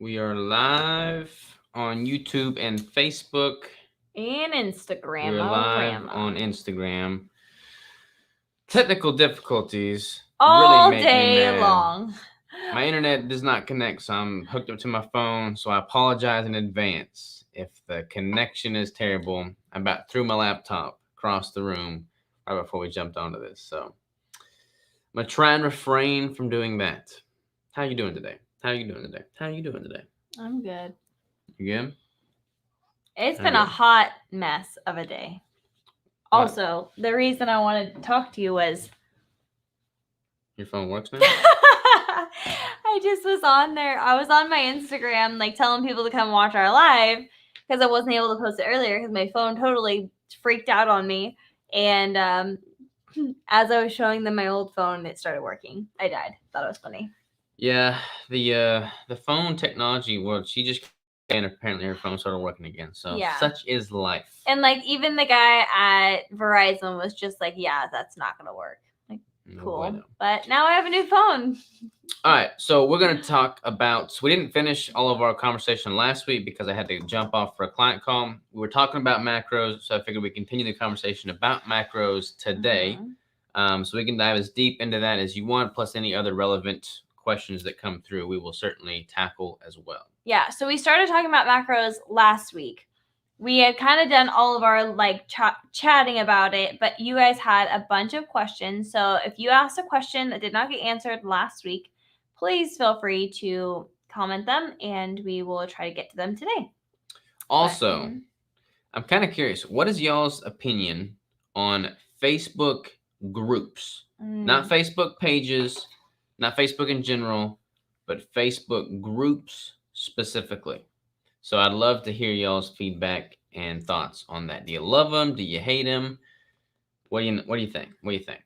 We are live on YouTube and Facebook. And Instagram, We're live on Rama. Instagram. Technical difficulties really All make me day mad. long. My internet does not connect, so I'm hooked up to my phone. So I apologize in advance if the connection is terrible. I about threw my laptop across the room right before we jumped onto this. So I'm gonna try and refrain from doing that. How you doing today? How you doing today? How you doing today? I'm good. You good? It's I'm been a good. hot mess of a day. What? Also, the reason I wanted to talk to you was Your phone works now? I just was on there. I was on my Instagram, like telling people to come watch our live because I wasn't able to post it earlier because my phone totally freaked out on me. And as I was showing them my old phone, it started working. I died. Thought it was funny. Yeah, the phone technology world. She just and apparently her phone started working again. So Yeah. such is life. And like even the guy at Verizon was just like, yeah, that's not gonna work. Like, No cool. bueno. But now I have a new phone. All right, so we're gonna talk about. So we didn't finish all of our conversation last week because I had to jump off for a client call. We were talking about macros, so I figured we continue the conversation about macros today. So we can dive as deep into that as you want, plus any other relevant questions that come through, we will certainly tackle as well. Yeah, so we started talking about macros last week. We had kind of done all of our like chatting about it, but you guys had a bunch of questions. So if you asked a question that did not get answered last week, please feel free to comment them and we will try to get to them today. Also, I'm kind of curious, what is y'all's opinion on Facebook groups? Not Facebook pages, not Facebook in general, but Facebook groups specifically. So I'd love to hear y'all's feedback and thoughts on that. Do you love them? Do you hate them? What do you think? What do you think?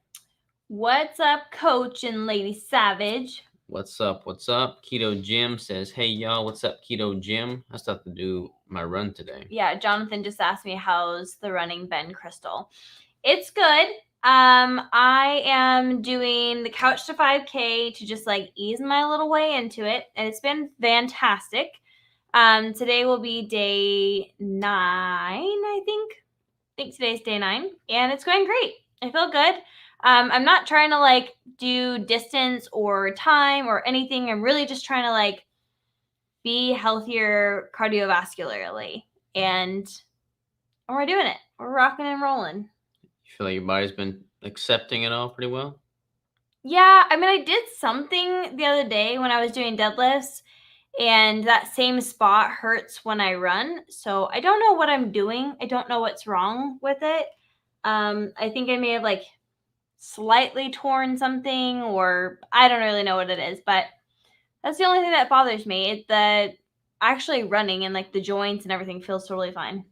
What's up, Coach and Lady Savage? What's up? What's up? Keto Jim says, "Hey y'all, what's up, Keto Jim? I still have to do my run today." Yeah, Jonathan just asked me how's the running been, Crystal. It's good. I am doing the Couch to 5K to just like ease my little way into it, and it's been fantastic. Today will be day 9, I think. I think today's day 9, and it's going great. I feel good. I'm not trying to like do distance or time or anything. I'm really just trying to like be healthier cardiovascularly, and we're doing it. We're rocking and rolling. You feel like your body's been accepting it all pretty well? Yeah, I mean, I did something the other day when I was doing deadlifts, and that same spot hurts when I run. So I don't know what I'm doing. I don't know what's wrong with it. I think I may have like slightly torn something, or I don't really know what it is, but that's the only thing that bothers me. It's the actually running and like the joints and everything feels totally fine.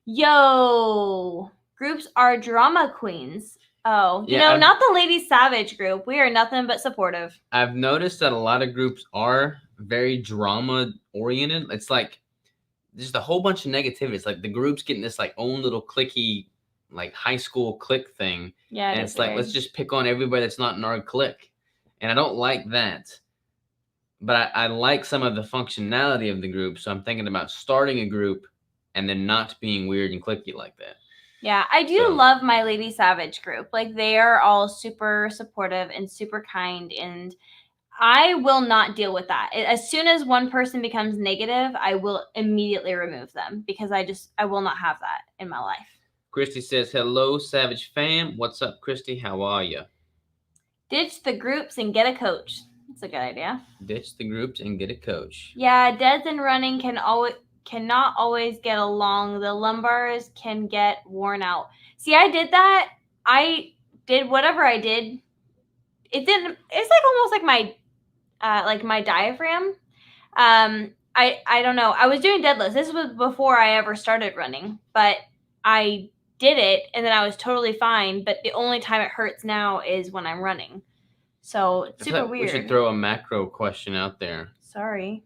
Yo, groups are drama queens. Oh, not the Lady Savage group. We are nothing but supportive. I've noticed that a lot of groups are very drama oriented. It's like just a whole bunch of negativity. It's like the group's getting this like own little clicky, like high school clique thing. Yeah, And it's like, let's just pick on everybody that's not in our clique. And I don't like that. But I like some of the functionality of the group. So I'm thinking about starting a group and then not being weird and clicky like that. Yeah, I do love my Lady Savage group. Like, they are all super supportive and super kind, and I will not deal with that. As soon as one person becomes negative, I will immediately remove them because I will not have that in my life. Christy says, hello, Savage fam. What's up, Christy? How are you? Ditch the groups and get a coach. That's a good idea. Ditch the groups and get a coach. Yeah, deads and running cannot always get along. The lumbars can get worn out. See, I did that. I did whatever I did. It didn't. It's like almost like my diaphragm. I don't know. I was doing deadlifts. This was before I ever started running, but I did it and then I was totally fine. But the only time it hurts now is when I'm running. So it's super weird. We should throw a macro question out there. Sorry.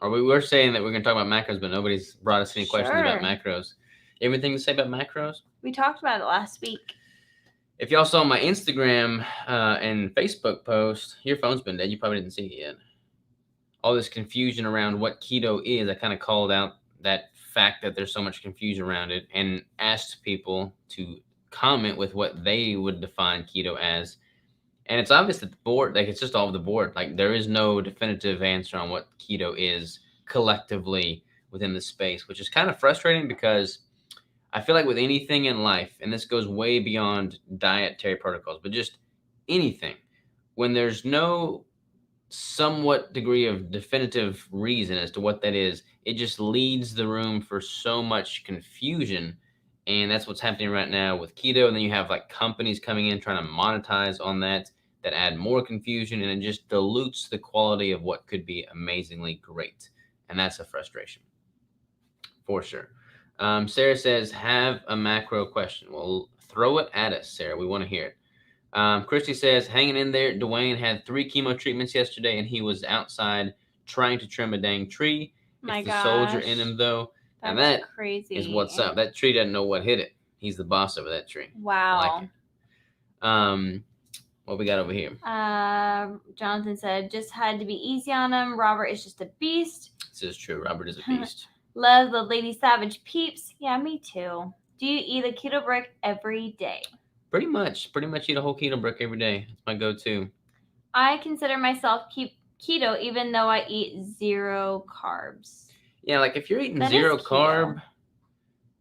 Or we were saying that we're going to talk about macros, but nobody's brought us any questions about macros. Anything to say about macros? We talked about it last week. If y'all saw my Instagram and Facebook post, your phone's been dead. You probably didn't see it yet. all this confusion around what keto is, I kind of called out that fact that there's so much confusion around it and asked people to comment with what they would define keto as. And it's obvious that the board, like, it's just all over the board. Like, there is no definitive answer on what keto is collectively within the space, which is kind of frustrating because I feel like with anything in life, and this goes way beyond dietary protocols, but just anything, when there's no somewhat degree of definitive reason as to what that is, it just leads the room for so much confusion. And that's what's happening right now with keto. And then you have like companies coming in trying to monetize on that add more confusion, and it just dilutes the quality of what could be amazingly great. And that's a frustration for sure. Sarah says, have a macro question. Well, throw it at us, Sarah. We want to hear it. Christy says, hanging in there. Dwayne had 3 chemo treatments yesterday, and he was outside trying to trim a dang tree. My it's gosh. the soldier in him, though. That's and that crazy. Is what's up. That tree doesn't know what hit it. He's the boss over that tree. Wow. I like it. What we got over here? Jonathan said, just had to be easy on him. Robert is just a beast. This is true. Robert is a beast. Love the Lady Savage peeps. Yeah, me too. Do you eat a keto brick every day? Pretty much eat a whole keto brick every day. It's my go-to. I consider myself keto even though I eat 0 carbs. Yeah, like if you're eating 0 carb,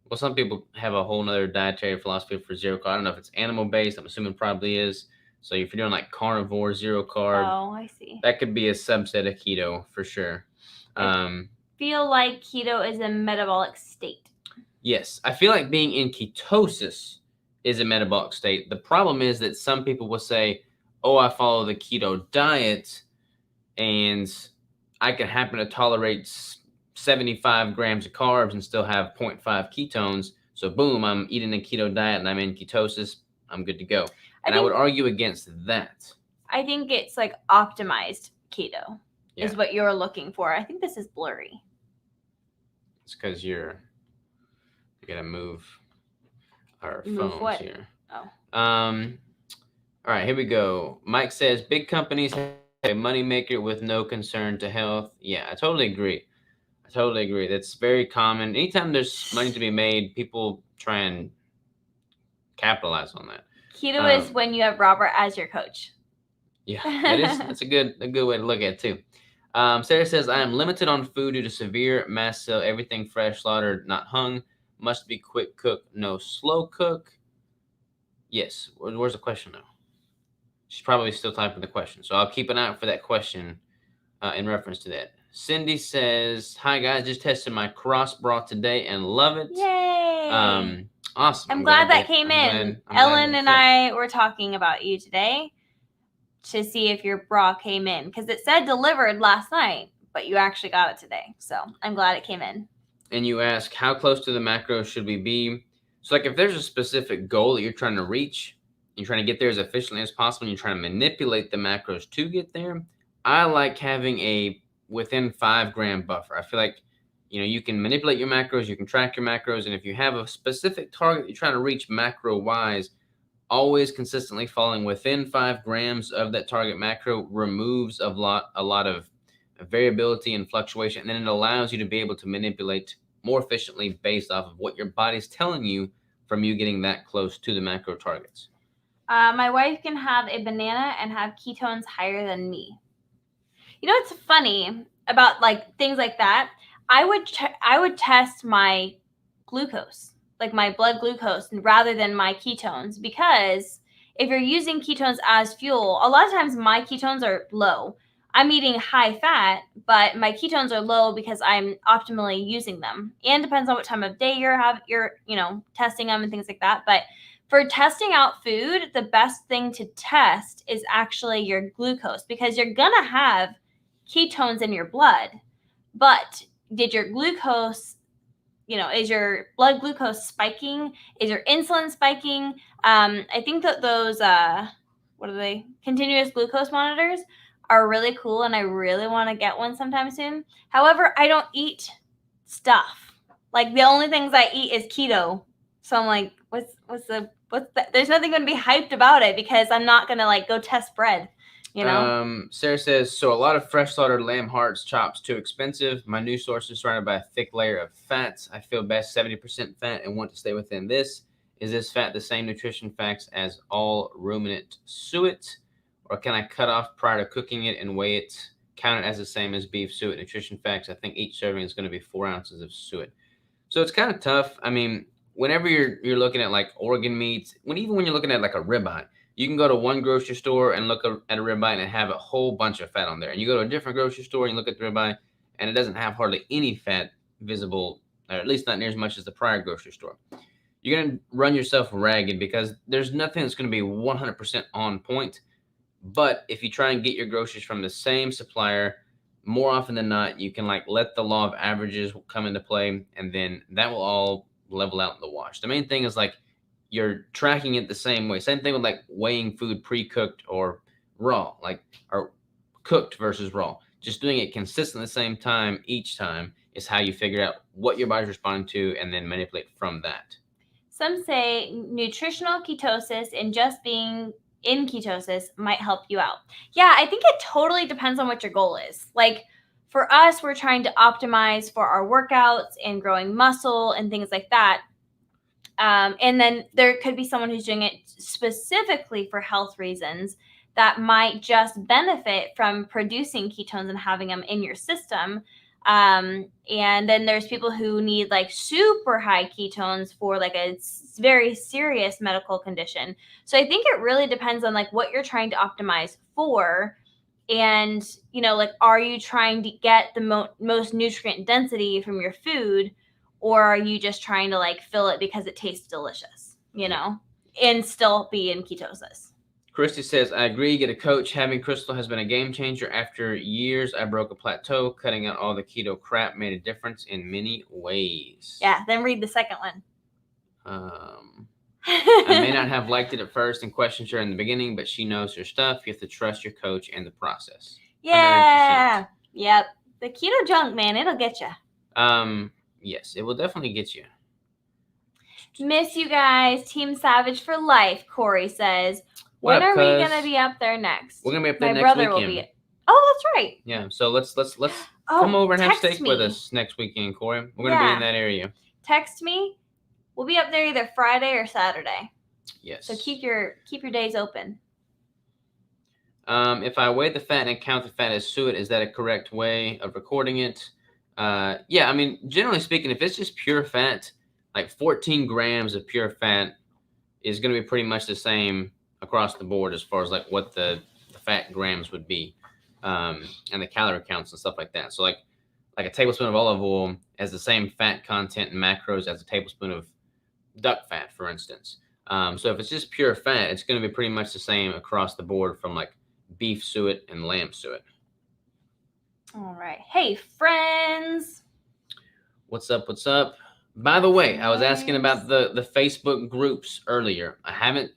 well, some people have a whole nother dietary philosophy for 0 carb. I don't know if it's animal-based. I'm assuming probably is. So if you're doing like carnivore 0 carb, oh, I see. That could be a subset of keto for sure. I feel like keto is a metabolic state. Yes, I feel like being in ketosis is a metabolic state. The problem is that some people will say, oh, I follow the keto diet and I can happen to tolerate 75 grams of carbs and still have 0.5 ketones. So boom, I'm eating a keto diet and I'm in ketosis. I'm good to go. And I would argue against that. I think it's like optimized keto is what you're looking for. I think this is blurry. It's because you gotta move our phones here. Oh. All right, here we go. Mike says big companies have a moneymaker with no concern to health. Yeah, I totally agree. That's very common. Anytime there's money to be made, people try and capitalize on that. Keto is when you have Robert as your coach. Yeah, that's a good way to look at it too. Sarah says, I am limited on food due to severe mast cell. Everything fresh, slaughtered, not hung. Must be quick cook, no slow cook. Yes. Where's the question though? She's probably still typing the question. So I'll keep an eye out for that question in reference to that. Cindy says, hi guys, just tested my cross bra today and love it. Yay. Awesome. I'm glad that came in. Ellen and I were talking about you today to see if your bra came in because it said delivered last night, but you actually got it today. So I'm glad it came in. And you ask, how close to the macros should we be? So like if there's a specific goal that you're trying to reach, you're trying to get there as efficiently as possible, and you're trying to manipulate the macros to get there, I like having a within 5 gram buffer. I feel like you can manipulate your macros, you can track your macros, and if you have a specific target you're trying to reach macro-wise, always consistently falling within 5 grams of that target macro removes a lot of variability and fluctuation, and then it allows you to be able to manipulate more efficiently based off of what your body's telling you from you getting that close to the macro targets. My wife can have a banana and have ketones higher than me. It's funny about like things like that. I would test my glucose, like my blood glucose, rather than my ketones, because if you're using ketones as fuel, a lot of times my ketones are low. I'm eating high fat, but my ketones are low because I'm optimally using them. And depends on what time of day you're testing them and things like that. But for testing out food, the best thing to test is actually your glucose, because you're gonna have ketones in your blood, but did your glucose, is your blood glucose spiking? Is your insulin spiking? I think that those, continuous glucose monitors are really cool, and I really want to get one sometime soon. However, I don't eat stuff. Like the only things I eat is keto. So I'm like, what's the there's nothing going to be hyped about it because I'm not going to like go test bread. You know? Sarah says, so a lot of fresh slaughtered lamb hearts, chops too expensive. My new source is surrounded by a thick layer of fats. I feel best 70% fat and want to stay within this. Is this fat the same nutrition facts as all ruminant suet? Or can I cut off prior to cooking it and weigh it, count it as the same as beef suet nutrition facts? I think each serving is going to be 4 ounces of suet. So it's kind of tough. I mean, whenever you're looking at like organ meats, even when you're looking at like a ribeye, you can go to one grocery store and look at a ribeye and have a whole bunch of fat on there. And you go to a different grocery store and look at the ribeye and it doesn't have hardly any fat visible, or at least not near as much as the prior grocery store. You're going to run yourself ragged because there's nothing that's going to be 100% on point. But if you try and get your groceries from the same supplier, more often than not, you can like let the law of averages come into play, and then that will all level out in the wash. The main thing is like you're tracking it the same way. Same thing with like weighing food pre-cooked or raw, like or cooked versus raw. Just doing it consistently the same time each time is how you figure out what your body's responding to and then manipulate from that. Some say nutritional ketosis and just being in ketosis might help you out. Yeah, I think it totally depends on what your goal is. Like for us, we're trying to optimize for our workouts and growing muscle and things like that. And then there could be someone who's doing it specifically for health reasons that might just benefit from producing ketones and having them in your system. And then there's people who need like super high ketones for like a very serious medical condition. So I think it really depends on like what you're trying to optimize for. And, you know, like, are you trying to get the most nutrient density from your food? Or are you just trying to like fill it because it tastes delicious, you know, and still be in ketosis? Christy says, I agree. Get a coach. Having Crystal has been a game changer. After years, I broke a plateau. Cutting out all the keto crap made a difference in many ways. Yeah, then read the second one. I may not have liked it at first and questioned her in the beginning, but she knows her stuff. You have to trust your coach and the process. Yeah. 100%. Yep. The keto junk, man, it'll get you. Yes, it will definitely get you. Miss you guys. Team Savage for life, Corey says. When are we going to be up there next? We're going to be up there next weekend. My brother will be. Oh, that's right. Yeah, so let's come over and have steak with us next weekend, Corey. We're going to be in that area. Text me. We'll be up there either Friday or Saturday. Yes. So keep your days open. If I weigh the fat and count the fat as suet, is that a correct way of recording it? Yeah, I mean, generally speaking, if it's just pure fat, like 14 grams of pure fat is going to be pretty much the same across the board as far as like what the fat grams would be, and the calorie counts and stuff like that. So like a tablespoon of olive oil has the same fat content and macros as a tablespoon of duck fat, for instance. So if it's just pure fat, it's going to be pretty much the same across the board from like beef suet and lamb suet. All right. Hey, friends. What's up? What's up? By the way, I was asking about the Facebook groups earlier. I haven't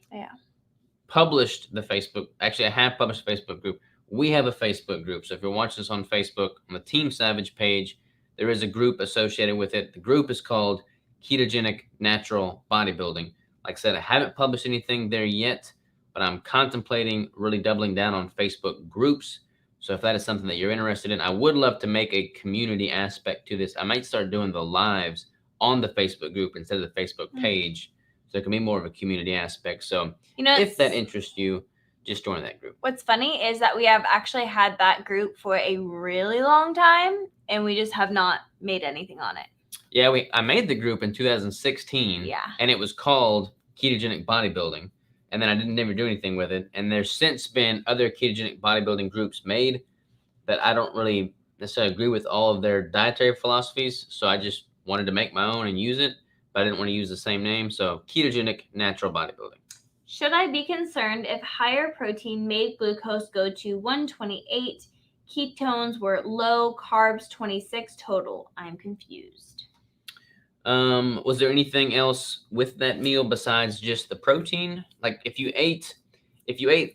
published the Facebook. Actually, I have published a Facebook group. We have a Facebook group. So if you're watching this on Facebook, on the Team Savage page, there is a group associated with it. The group is called Ketogenic Natural Bodybuilding. Like I said, I haven't published anything there yet, but I'm contemplating really doubling down on Facebook groups. So if that is something that you're interested in, I would love to make a community aspect to this. I might start doing the lives on the Facebook group instead of the Facebook page. So it can be more of a community aspect. So if that interests you, just join that group. What's funny is that we have actually had that group for a really long time, and we just have not made anything on it. Yeah, I made the group in 2016. Yeah. And it was called Ketogenic Bodybuilding. And then I didn't never do anything with it. And there's since been other ketogenic bodybuilding groups made that I don't really necessarily agree with all of their dietary philosophies. So I just wanted to make my own and use it, but I didn't want to use the same name. So Ketogenic Natural Bodybuilding. Should I be concerned if higher protein made glucose go to 128, ketones were low, carbs 26 total? I'm confused. Was there anything else with that meal besides just the protein? Like if you ate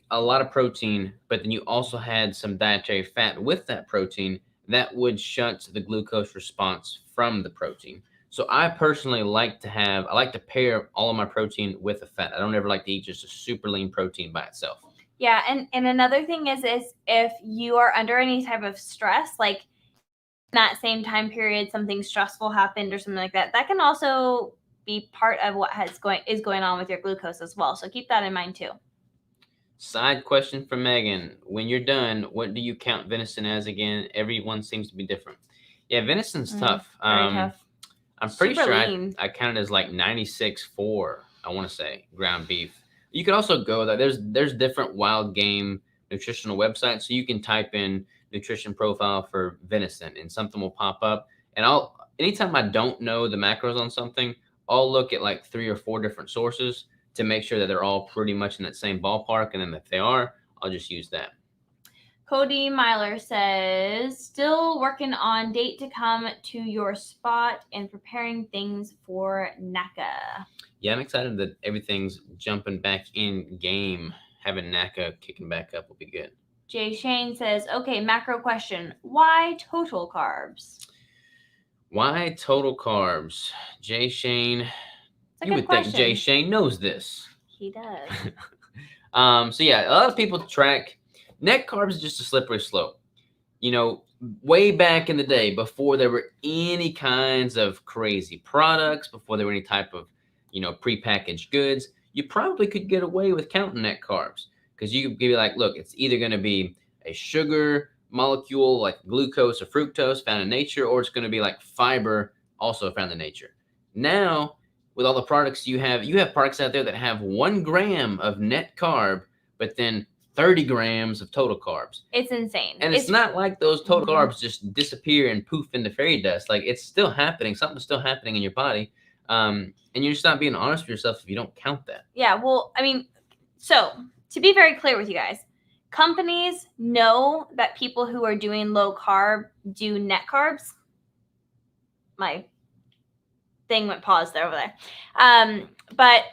a lot of protein, but then you also had some dietary fat with that protein, that would shunt the glucose response from the protein. So I personally like to pair all of my protein with a fat. I don't ever like to eat just a super lean protein by itself. Yeah, and another thing is if you are under any type of stress, like in that same time period something stressful happened or something like that, that can also be part of what is going on with your glucose as well. So keep that in mind too. Side question from Megan. When you're done, what do you count venison as again? Everyone seems to be different. Yeah, venison's tough. Very tough. I'm pretty Super sure lean. I counted as like 96.4, I want to say, ground beef. You could also go that there's different wild game nutritional websites, so you can type in nutrition profile for venison and something will pop up. And anytime I don't know the macros on something, I'll look at like 3 or 4 different sources to make sure that they're all pretty much in that same ballpark. And then if they are, I'll just use that. Cody Myler says, still working on date to come to your spot and preparing things for NACA. Yeah, I'm excited that everything's jumping back in game. Having NACA kicking back up will be good. Jay Shane says, okay, macro question. Why total carbs? Why total carbs? Jay Shane, you would question. think Jay Shane knows this. He does. So yeah, a lot of people track net carbs is just a slippery slope. You know, way back in the day, before there were any kinds of crazy products, before there were any type of, prepackaged goods, you probably could get away with counting net carbs because you could be like, look, it's either going to be a sugar molecule like glucose or fructose found in nature, or it's going to be like fiber also found in nature. Now, with all the products you have products out there that have 1 gram of net carb, but then 30 grams of total carbs. It's insane. And it's not like those total carbs just disappear and poof into fairy dust. Like, it's still happening. Something's still happening in your body. And you're just not being honest with yourself if you don't count that. Yeah, well, I mean, so to be very clear with you guys, companies know that people who are doing low carb do net carbs. My thing went paused there over there. But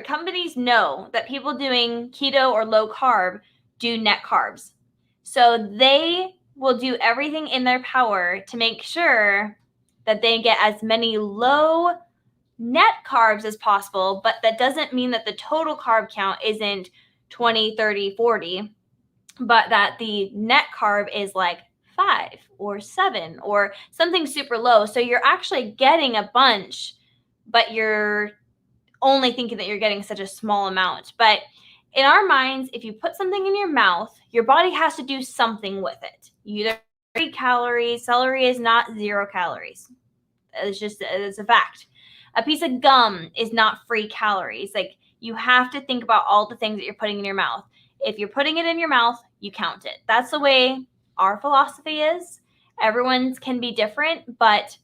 companies know that people doing keto or low carb do net carbs. So they will do everything in their power to make sure that they get as many low net carbs as possible, but that doesn't mean that the total carb count isn't 20, 30, 40, but that the net carb is like 5 or 7 or something super low. So you're actually getting a bunch, but you're only thinking that you're getting such a small amount. But in our minds, if you put something in your mouth, your body has to do something with it. You either 3 calories. Celery is not 0 calories. It's a fact. A piece of gum is not free calories. Like, you have to think about all the things that you're putting in your mouth. If you're putting it in your mouth, you count it. That's the way our philosophy is. Everyone's can be different, but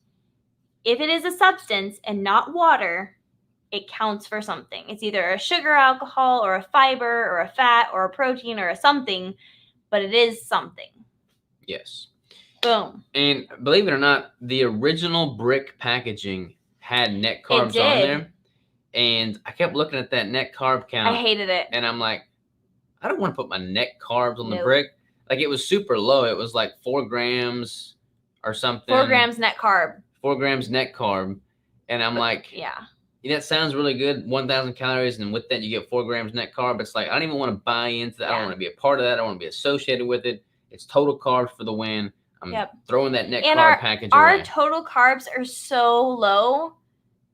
if it is a substance and not water, it counts for something. It's either a sugar alcohol or a fiber or a fat or a protein or a something, but it is something. Yes. Boom. And believe it or not, the original brick packaging had net carbs on there. And I kept looking at that net carb count. I hated it. And I'm like, I don't want to put my net carbs on the brick. Like, it was super low. It was like 4 grams or something. 4 grams net carb. 4 grams net carb. And I'm like, yeah, that sounds really good. 1,000 calories. And with that, you get 4 grams net carb. It's like, I don't even want to buy into that. Yeah. I don't want to be a part of that. I don't want to be associated with it. It's total carbs for the win. I'm throwing that net carb package away. Our total carbs are so low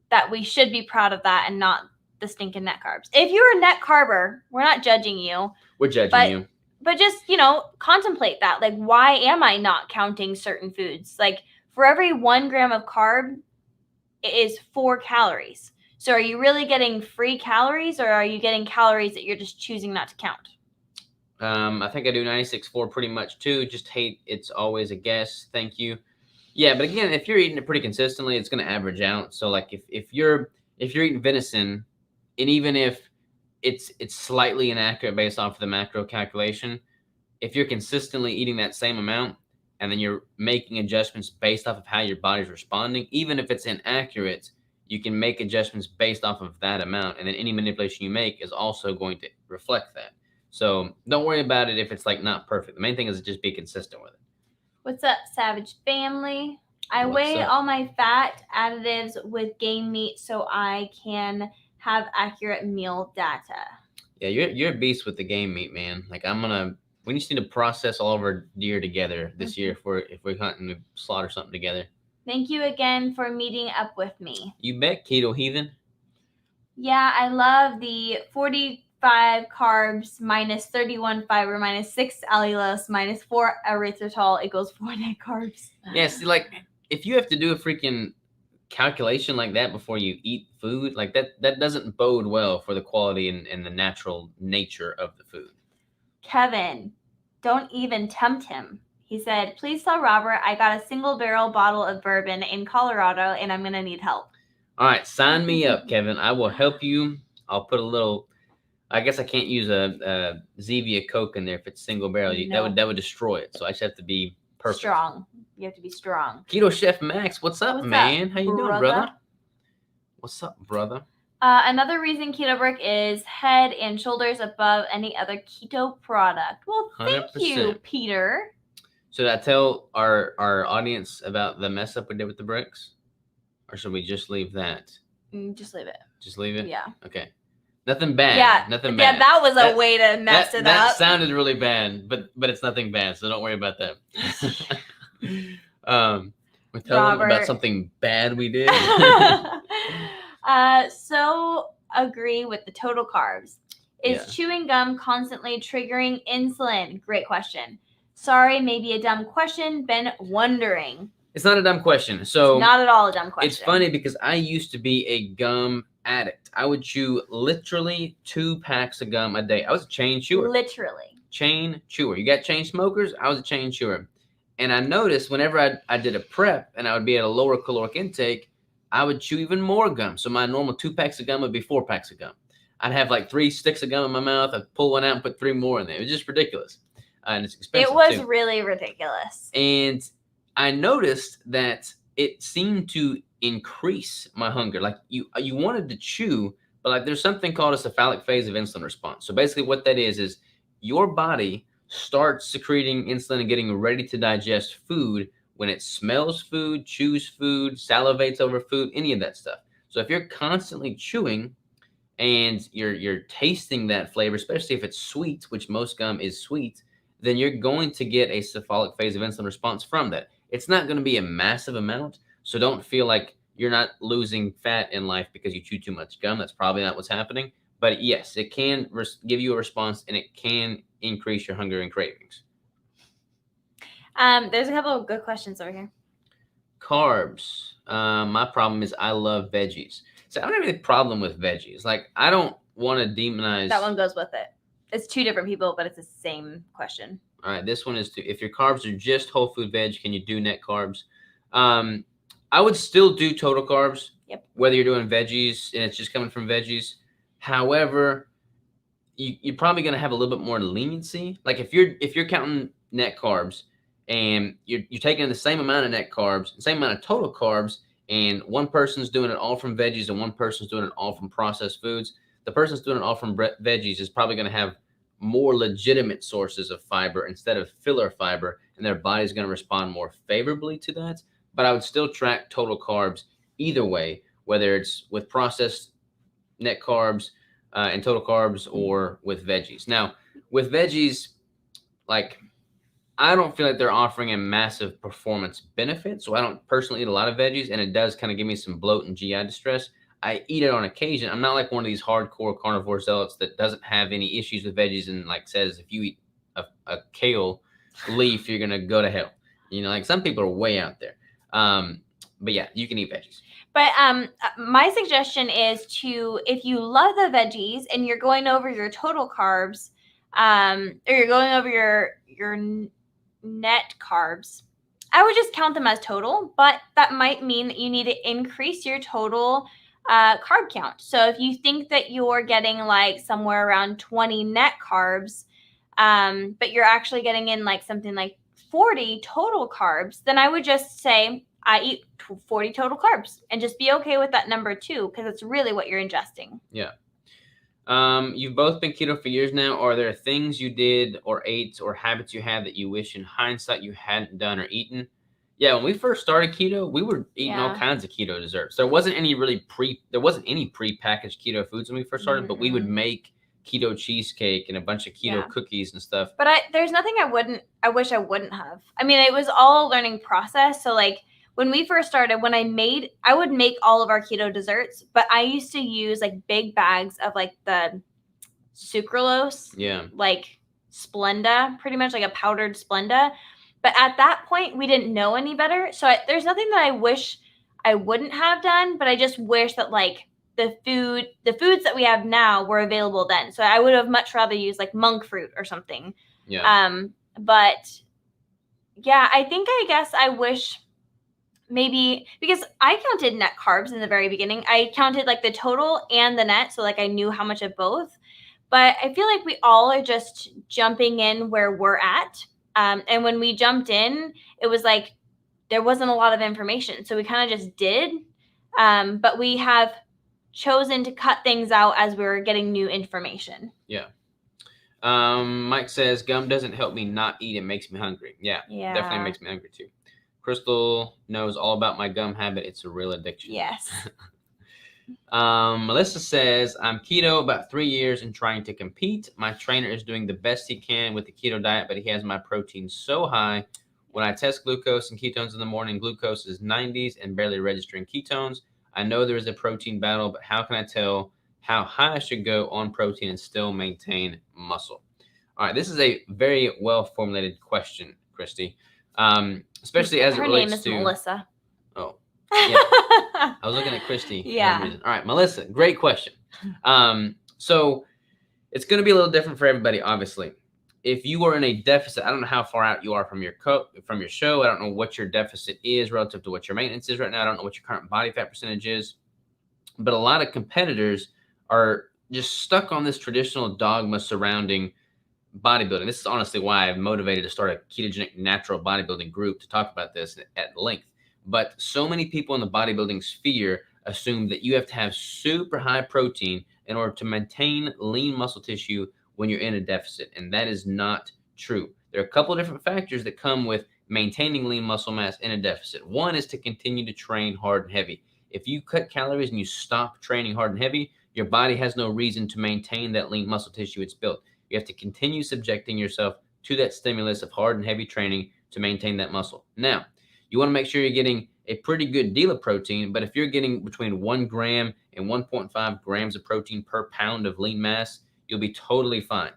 that we should be proud of that and not the stinking net carbs. If you're a net carber, we're not judging you. We're judging you. But just, contemplate that. Like, why am I not counting certain foods? Like, for every 1 gram of carb, it is 4 calories. So are you really getting free calories, or are you getting calories that you're just choosing not to count? I think I do 96.4 pretty much too. Just hate it's always a guess. Thank you. Yeah, but again, if you're eating it pretty consistently, it's going to average out. So like if you're eating venison, and even if it's slightly inaccurate based off of the macro calculation, if you're consistently eating that same amount and then you're making adjustments based off of how your body's responding, even if it's inaccurate, you can make adjustments based off of that amount. And then any manipulation you make is also going to reflect that. So don't worry about it if it's like not perfect. The main thing is to just be consistent with it. What's up, Savage Family? I weigh all my fat additives with game meat so I can have accurate meal data. Yeah, you're a beast with the game meat, man. Like we just need to process all of our deer together this year if we're hunting to slaughter something together. Thank you again for meeting up with me. You bet, Keto Heathen. Yeah, I love the 45 carbs minus 31 fiber minus 6 allulose minus 4 erythritol equals 4 net carbs. Yeah, see, like if you have to do a freaking calculation like that before you eat food, like that doesn't bode well for the quality and the natural nature of the food. Kevin, don't even tempt him. He said, please tell Robert I got a single barrel bottle of bourbon in Colorado and I'm going to need help. All right, sign me up, Kevin. I will help you. I'll put a little, I guess I can't use a Zevia Coke in there if it's single barrel. No. That would destroy it. So I just have to be perfect. Strong. You have to be strong. Keto Chef Max, what's up, man? How you doing, brother? What's up, brother? Another reason Keto Brick is head and shoulders above any other keto product. Well, thank 100%. you, Peter. Should I tell our audience about the mess up we did with the bricks? Or should we just leave that? Just leave it. Just leave it? Yeah. Okay. Nothing bad. Yeah. Nothing bad. Yeah, that was a way to mess it up. That sounded really bad, but it's nothing bad, so don't worry about that. We're telling them about something bad we did. So agree with the total carbs. Is chewing gum constantly triggering insulin? Great question. Sorry, maybe a dumb question. Been wondering. It's not a dumb question. So it's not at all a dumb question. It's funny because I used to be a gum addict. I would chew literally 2 packs of gum a day. I was a chain chewer. Literally. Chain chewer. You got chain smokers? I was a chain chewer. And I noticed whenever I did a prep and I would be at a lower caloric intake, I would chew even more gum. So my normal 2 packs of gum would be 4 packs of gum. I'd have like 3 sticks of gum in my mouth. I'd pull one out and put 3 more in there. It was just ridiculous. And it's expensive. It was too. Really ridiculous. And I noticed that it seemed to increase my hunger. Like you wanted to chew, but like there's something called a cephalic phase of insulin response. So basically what that is your body starts secreting insulin and getting ready to digest food when it smells food, chews food, salivates over food, any of that stuff. So if you're constantly chewing and you're tasting that flavor, especially if it's sweet, which most gum is sweet, then you're going to get a cephalic phase of insulin response from that. It's not going to be a massive amount, so don't feel like you're not losing fat in life because you chew too much gum. That's probably not what's happening. But yes, it can give you a response, and it can increase your hunger and cravings. There's a couple of good questions over here. Carbs. My problem is I love veggies. So I don't have any problem with veggies. Like, I don't want to demonize. That one goes with it. It's 2 different people, but it's the same question. All right, this one is if your carbs are just whole food veg, can you do net carbs? I would still do total carbs. Yep. Whether you're doing veggies and it's just coming from veggies. However, you're probably going to have a little bit more leniency. Like if you're counting net carbs and you're taking the same amount of net carbs, the same amount of total carbs, and one person's doing it all from veggies and one person's doing it all from processed foods, the person's doing it all from veggies is probably going to have more legitimate sources of fiber instead of filler fiber, and their body's going to respond more favorably to that. But I would still track total carbs either way, whether it's with processed net carbs and total carbs or with veggies. Now, with veggies, like, I don't feel like they're offering a massive performance benefit. So I don't personally eat a lot of veggies, and it does kind of give me some bloat and GI distress. I eat it on occasion. I'm not like one of these hardcore carnivore zealots that doesn't have any issues with veggies and like says if you eat a kale leaf, you're going to go to hell. You know, like some people are way out there. But yeah, you can eat veggies. But my suggestion is if you love the veggies and you're going over your total carbs, or you're going over your net carbs, I would just count them as total, but that might mean that you need to increase your total carb count. So if you think that you're getting like somewhere around 20 net carbs, but you're actually getting in like something like 40 total carbs, then I would just say I eat 40 total carbs and just be okay with that number too, because it's really what you're ingesting. Yeah. You've both been keto for years now. Are there things you did or ate or habits you had that you wish in hindsight you hadn't done or eaten? Yeah, when we first started keto, we were eating all kinds of keto desserts. There wasn't any prepackaged keto foods when we first started, but we would make keto cheesecake and a bunch of keto Yeah. cookies and stuff. But there's nothing I wish I wouldn't have. I mean, it was all a learning process. So like when we first started, I would make all of our keto desserts, but I used to use like big bags of like the sucralose, like Splenda, pretty much like a powdered Splenda. But at that point, we didn't know any better. So there's nothing that I wish I wouldn't have done, but I just wish that like the foods that we have now were available then. So I would have much rather used like monk fruit or something. Yeah. But yeah, I guess I wish maybe, because I counted net carbs in the very beginning. I counted like the total and the net. So like I knew how much of both. But I feel like we all are just jumping in where we're at. And when we jumped in, it was like there wasn't a lot of information. So we kind of just did. But we have chosen to cut things out as we're getting new information. Yeah. Mike says, gum doesn't help me not eat. It makes me hungry. Yeah. Definitely makes me hungry too. Crystal knows all about my gum habit. It's a real addiction. Yes. Melissa says, I'm keto about 3 years and trying to compete. My trainer is doing the best he can with the keto diet, but he has my protein so high. When I test glucose and ketones in the morning, glucose is 90s and barely registering ketones. I know there is a protein battle, but how can I tell how high I should go on protein and still maintain muscle? All right, this is a very well-formulated question, Christy, especially as it relates to... Her name is Melissa. Oh, yeah. I was looking at Christy. Yeah. For some reason. All right, Melissa, great question. So it's going to be a little different for everybody, obviously. If you are in a deficit, I don't know how far out you are from your show. I don't know what your deficit is relative to what your maintenance is right now. I don't know what your current body fat percentage is. But a lot of competitors are just stuck on this traditional dogma surrounding bodybuilding. This is honestly why I've motivated to start a ketogenic natural bodybuilding group to talk about this at length. But so many people in the bodybuilding sphere assume that you have to have super high protein in order to maintain lean muscle tissue when you're in a deficit. And that is not true. There are a couple of different factors that come with maintaining lean muscle mass in a deficit. One is to continue to train hard and heavy. If you cut calories and you stop training hard and heavy, your body has no reason to maintain that lean muscle tissue it's built. You have to continue subjecting yourself to that stimulus of hard and heavy training to maintain that muscle. Now, you want to make sure you're getting a pretty good deal of protein, but if you're getting between 1 gram and 1.5 grams of protein per pound of lean mass, you'll be totally fine.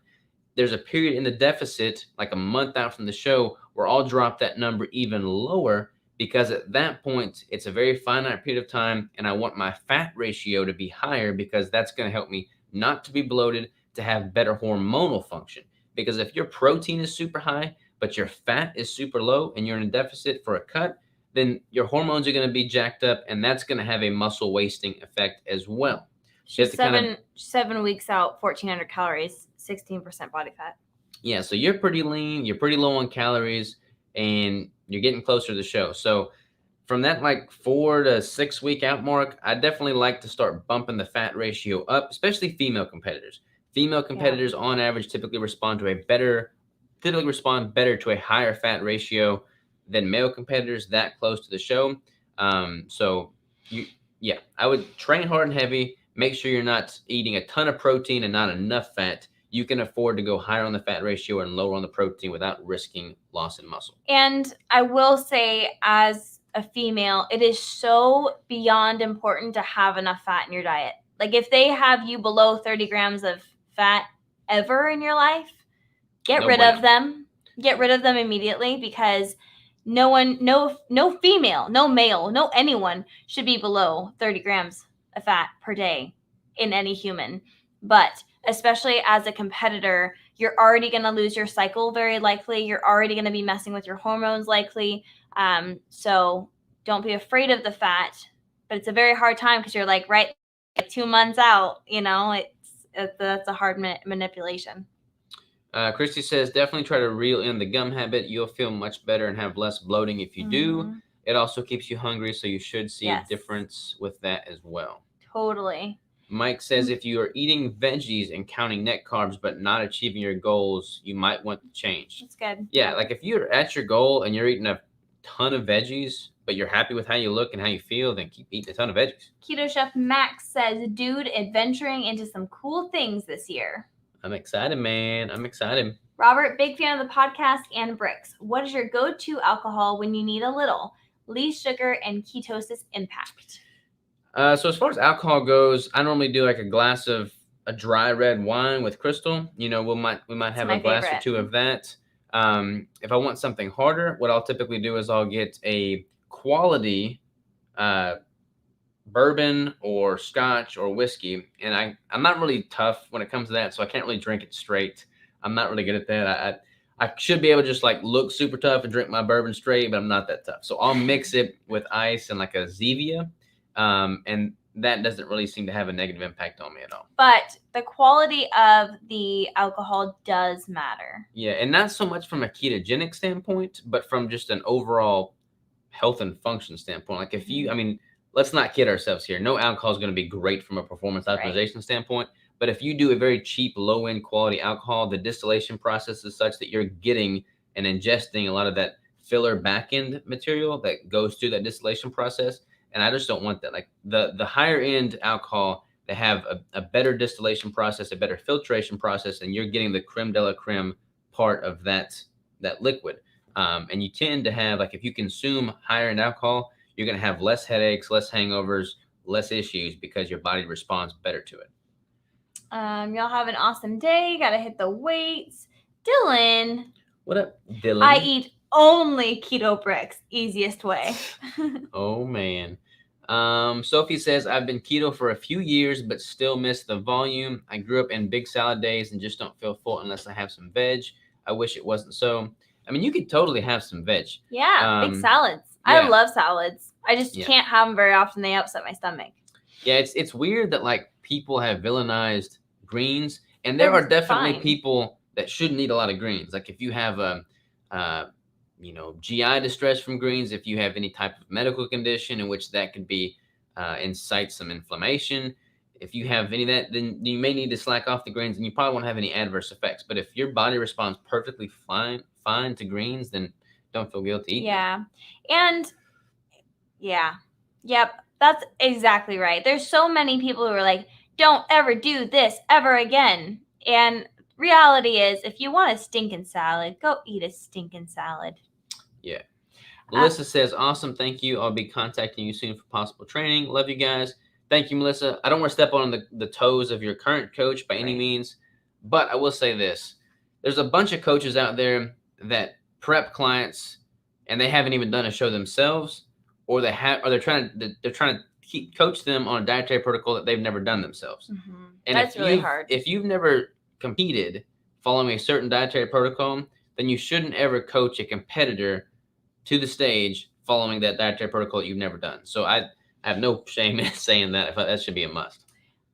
There's a period in the deficit, like a month out from the show, where I'll drop that number even lower, because at that point, it's a very finite period of time, and I want my fat ratio to be higher, because that's going to help me not to be bloated, to have better hormonal function. Because if your protein is super high, but your fat is super low, and you're in a deficit for a cut, then your hormones are going to be jacked up, and that's going to have a muscle wasting effect as well. She's 7 weeks out, 1,400 calories, 16% body fat. Yeah, so you're pretty lean, you're pretty low on calories, and you're getting closer to the show. So from that like 4 to 6 week out mark, I definitely like to start bumping the fat ratio up, especially female competitors. Female competitors on average typically respond better to a higher fat ratio than male competitors that close to the show. I would train hard and heavy. Make sure you're not eating a ton of protein and not enough fat. You can afford to go higher on the fat ratio and lower on the protein without risking loss in muscle. And I will say, as a female, it is so beyond important to have enough fat in your diet. Like if they have you below 30 grams of fat ever in your life, get rid of them. Get rid of them immediately, because no female, no male, no anyone should be below 30 grams of fat per day in any human. But especially as a competitor, you're already going to lose your cycle very likely. You're already going to be messing with your hormones likely. So don't be afraid of the fat, but it's a very hard time because you're like 2 months out, that's a hard manipulation. Christy says, definitely try to reel in the gum habit. You'll feel much better and have less bloating if you do. It also keeps you hungry, so you should see a difference with that as well. Totally. Mike says, if you are eating veggies and counting net carbs but not achieving your goals, you might want to change. That's good. Yeah, like if you're at your goal and you're eating a ton of veggies, but you're happy with how you look and how you feel, then keep eating a ton of veggies. Keto Chef Max says, dude, adventuring into some cool things this year. I'm excited, man. I'm excited. Robert, big fan of the podcast and Brix. What is your go-to alcohol when you need a little? Least sugar and ketosis impact. So as far as alcohol goes, I normally do like a glass of a dry red wine with Crystal. We might have my a glass or favorite. two of that. If I want something harder, what I'll typically do is I'll get a quality bourbon or scotch or whiskey, and I'm not really tough when it comes to that, so I can't really drink it straight. I'm not really good at that. I should be able to just like look super tough and drink my bourbon straight, but I'm not that tough. So I'll mix it with ice and like a Zevia, and that doesn't really seem to have a negative impact on me at all. But the quality of the alcohol does matter. Yeah, and not so much from a ketogenic standpoint, but from just an overall health and function standpoint. Like if you, I mean, let's not kid ourselves here. No alcohol is going to be great from a performance optimization standpoint. But if you do a very cheap, low-end quality alcohol, the distillation process is such that you're getting and ingesting a lot of that filler back-end material that goes through that distillation process. And I just don't want that. Like the higher-end alcohol, they have a better distillation process, a better filtration process, and you're getting the creme de la creme part of that liquid. And you tend to have, like, if you consume higher-end alcohol, you're going to have less headaches, less hangovers, less issues because your body responds better to it. Y'all have an awesome day. Gotta hit the weights. Dylan. What up, Dylan? I eat only keto Brix. Easiest way. Oh, man. Sophie says, I've been keto for a few years, but still miss the volume. I grew up in big salad days and just don't feel full unless I have some veg. I wish it wasn't so. I mean, you could totally have some veg. Yeah, big salads. Yeah. I love salads. I just can't have them very often. They upset my stomach. Yeah, it's weird that like people have villainized greens, and there are definitely people that shouldn't eat a lot of greens. Like if you have GI distress from greens, if you have any type of medical condition in which that could be incite some inflammation, if you have any of that, then you may need to slack off the greens, and you probably won't have any adverse effects. But if your body responds perfectly fine to greens, then don't feel guilty eating. Yeah, and yep, that's exactly right. There's so many people who are like, don't ever do this ever again. And reality is, if you want a stinking salad, go eat a stinking salad. Yeah. Melissa says, awesome. Thank you. I'll be contacting you soon for possible training. Love you guys. Thank you, Melissa. I don't want to step on the toes of your current coach by any means, but I will say this. There's a bunch of coaches out there that prep clients and they haven't even done a show themselves, or they're trying to coach them on a dietary protocol that they've never done themselves. Mm-hmm. And that's really hard. If you've never competed following a certain dietary protocol, then you shouldn't ever coach a competitor to the stage following that dietary protocol that you've never done. So I have no shame in saying that. That should be a must.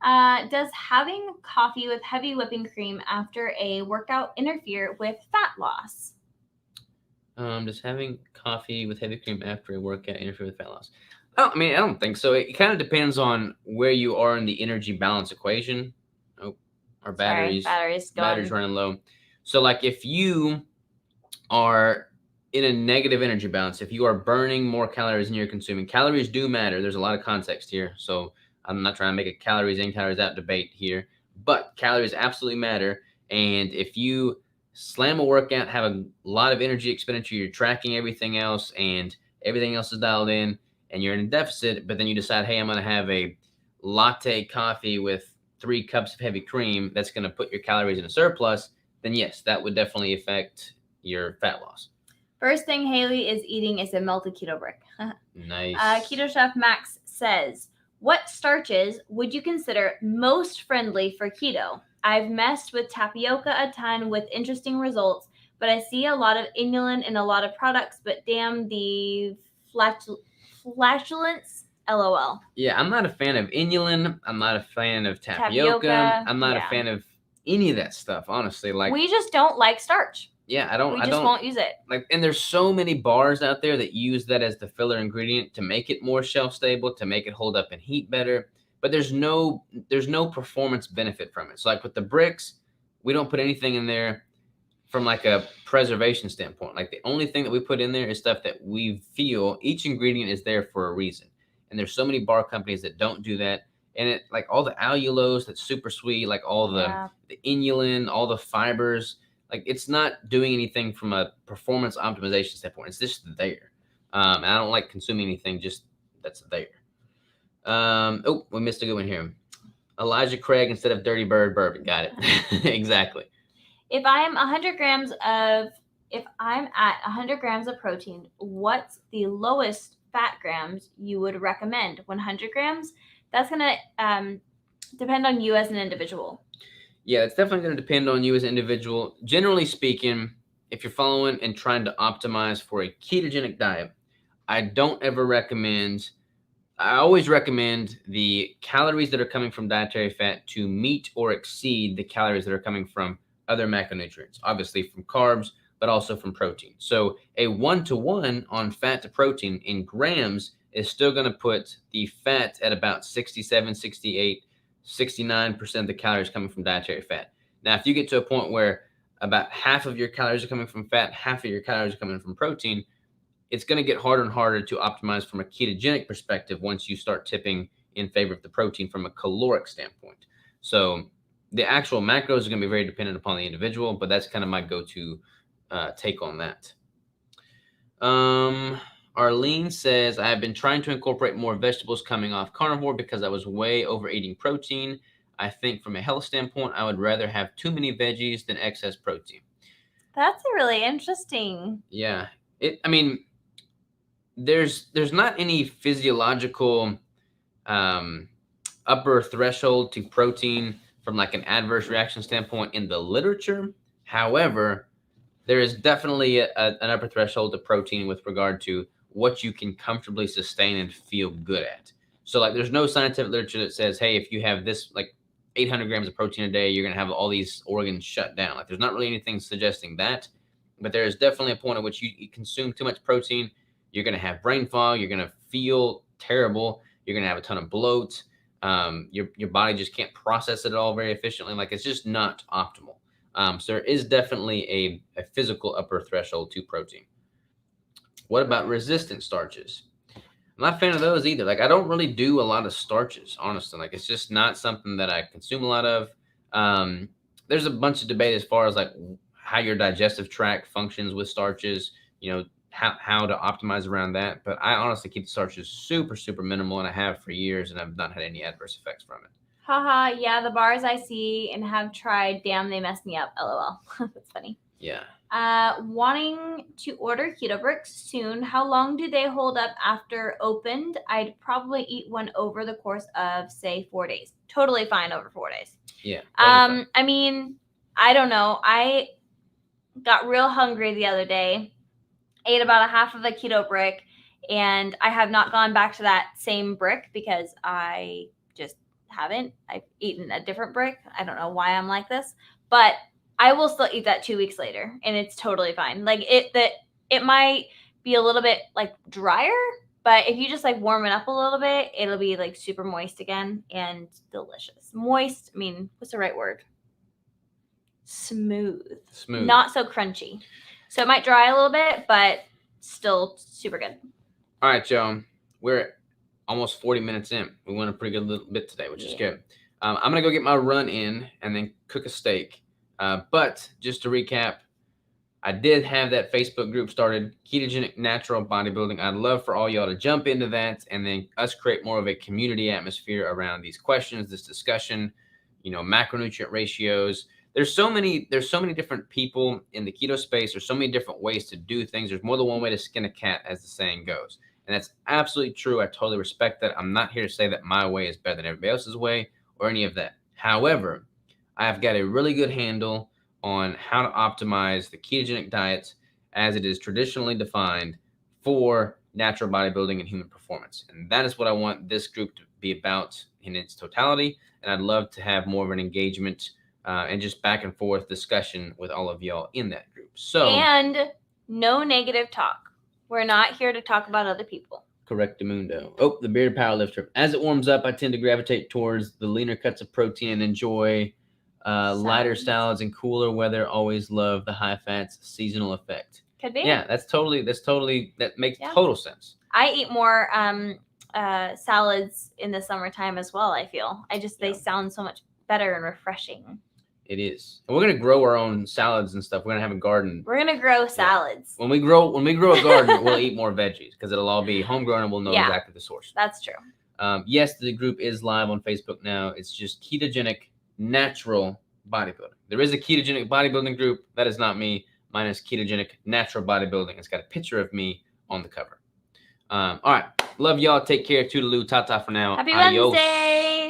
Does having coffee with heavy whipping cream after a workout interfere with fat loss? Does having coffee with heavy cream after a workout interfere with fat loss? I don't think so. It kind of depends on where you are in the energy balance equation. Oh, our batteries running low. So like if you are in a negative energy balance, if you are burning more calories than you're consuming, calories do matter. There's a lot of context here. So I'm not trying to make a calories in, calories out debate here, but calories absolutely matter. And if you slam a workout, have a lot of energy expenditure, you're tracking everything else and everything else is dialed in, and you're in a deficit, but then you decide, hey, I'm going to have a latte coffee with 3 cups of heavy cream that's going to put your calories in a surplus, then yes, that would definitely affect your fat loss. First thing Haley is eating is a melted keto brick. Nice. Keto Chef Max says, what starches would you consider most friendly for keto? I've messed with tapioca a ton with interesting results, but I see a lot of inulin in a lot of products, but damn the flatulence, LOL. Yeah, I'm not a fan of inulin. I'm not a fan of tapioca. I'm not a fan of any of that stuff, honestly. Like, we just don't like starch. Yeah, I don't won't use it. Like, and there's so many bars out there that use that as the filler ingredient to make it more shelf stable, to make it hold up in heat better. But there's no performance benefit from it. So like with the Brix, we don't put anything in there from like a preservation standpoint. Like the only thing that we put in there is stuff that we feel each ingredient is there for a reason. And there's so many bar companies that don't do that. and it like all the allulose that's super sweet, like all the inulin, all the fibers. Like it's not doing anything from a performance optimization standpoint. It's just there. And I don't like consuming anything just that's there. Oh, we missed a good one here. Elijah Craig instead of Dirty Bird bourbon. Got it. Exactly. If I'm at 100 grams of protein, what's the lowest fat grams you would recommend? 100 grams? That's going to depend on you as an individual. Yeah, it's definitely going to depend on you as an individual. Generally speaking, if you're following and trying to optimize for a ketogenic diet, I always recommend the calories that are coming from dietary fat to meet or exceed the calories that are coming from other macronutrients, obviously from carbs, but also from protein. So a 1-to-1 on fat to protein in grams is still going to put the fat at about 67, 68, 69% of the calories coming from dietary fat. Now, if you get to a point where about half of your calories are coming from fat, half of your calories are coming from protein, it's going to get harder and harder to optimize from a ketogenic perspective once you start tipping in favor of the protein from a caloric standpoint. So the actual macros are going to be very dependent upon the individual, but that's kind of my go-to take on that. Arlene says, I have been trying to incorporate more vegetables coming off carnivore because I was way over eating protein. I think from a health standpoint, I would rather have too many veggies than excess protein. That's a really interesting. Yeah. There's not any physiological upper threshold to protein from like an adverse reaction standpoint in the literature. However, there is definitely an upper threshold to protein with regard to what you can comfortably sustain and feel good at. So like there's no scientific literature that says, hey, if you have this like 800 grams of protein a day, you're going to have all these organs shut down. Like there's not really anything suggesting that, but there is definitely a point at which you consume too much protein, you're going to have brain fog, you're going to feel terrible, you're going to have a ton of bloat, your body just can't process it all very efficiently. Like it's just not optimal. So there is definitely a physical upper threshold to protein. What about resistant starches? I'm not a fan of those either. Like I don't really do a lot of starches, honestly. Like it's just not something that I consume a lot of. There's a bunch of debate as far as like how your digestive tract functions with starches, how to optimize around that. But I honestly keep the starches super, super minimal, and I have for years, and I've not had any adverse effects from it. Haha, yeah, the bars I see and have tried, damn, they messed me up. LOL. That's funny. Yeah. Wanting to order keto bricks soon. How long do they hold up after opened? I'd probably eat one over the course of, say, 4 days. Totally fine over 4 days. Yeah. Totally I mean, I don't know. I got real hungry the other day, ate about a half of a keto brick, and I have not gone back to that same brick because I just haven't. I've eaten a different brick. I don't know why I'm like this, but I will still eat that 2 weeks later, and it's totally fine. Like it might be a little bit like drier, but if you just like warm it up a little bit, it'll be like super moist again and delicious. Moist, I mean, what's the right word? Smooth. Not so crunchy. So it might dry a little bit, but still super good. All right, y'all. We're almost 40 minutes in. We went a pretty good little bit today, which is good. I'm going to go get my run in and then cook a steak. But just to recap, I did have that Facebook group started, Ketogenic Natural Bodybuilding. I'd love for all y'all to jump into that and then us create more of a community atmosphere around these questions, this discussion, macronutrient ratios. There's so many different people in the keto space. There's so many different ways to do things. There's more than one way to skin a cat, as the saying goes. And that's absolutely true. I totally respect that. I'm not here to say that my way is better than everybody else's way or any of that. However, I've got a really good handle on how to optimize the ketogenic diet as it is traditionally defined for natural bodybuilding and human performance. And that is what I want this group to be about in its totality. And I'd love to have more of an engagement and just back and forth discussion with all of y'all in that group. And no negative talk. We're not here to talk about other people. Correctamundo. Oh, the bearded powerlifter. As it warms up, I tend to gravitate towards the leaner cuts of protein and enjoy lighter salads and cooler weather. Always love the high fats seasonal effect. Could be. Yeah, that makes total sense. I eat more salads in the summertime as well. I feel they Yeah. sound so much better and refreshing. It is. And we're gonna grow our own salads and stuff. We're gonna have a garden. We're gonna grow salads. When we grow a garden, we'll eat more veggies because it'll all be homegrown and we'll know Yeah. exactly the source. That's true. Yes, the group is live on Facebook now. It's just ketogenic natural bodybuilding. There is a ketogenic bodybuilding group. That is not me. Mine is ketogenic natural bodybuilding. It's got a picture of me on the cover. All right. Love y'all. Take care. Toodaloo. Ta-ta for now. Happy Adios. Wednesday.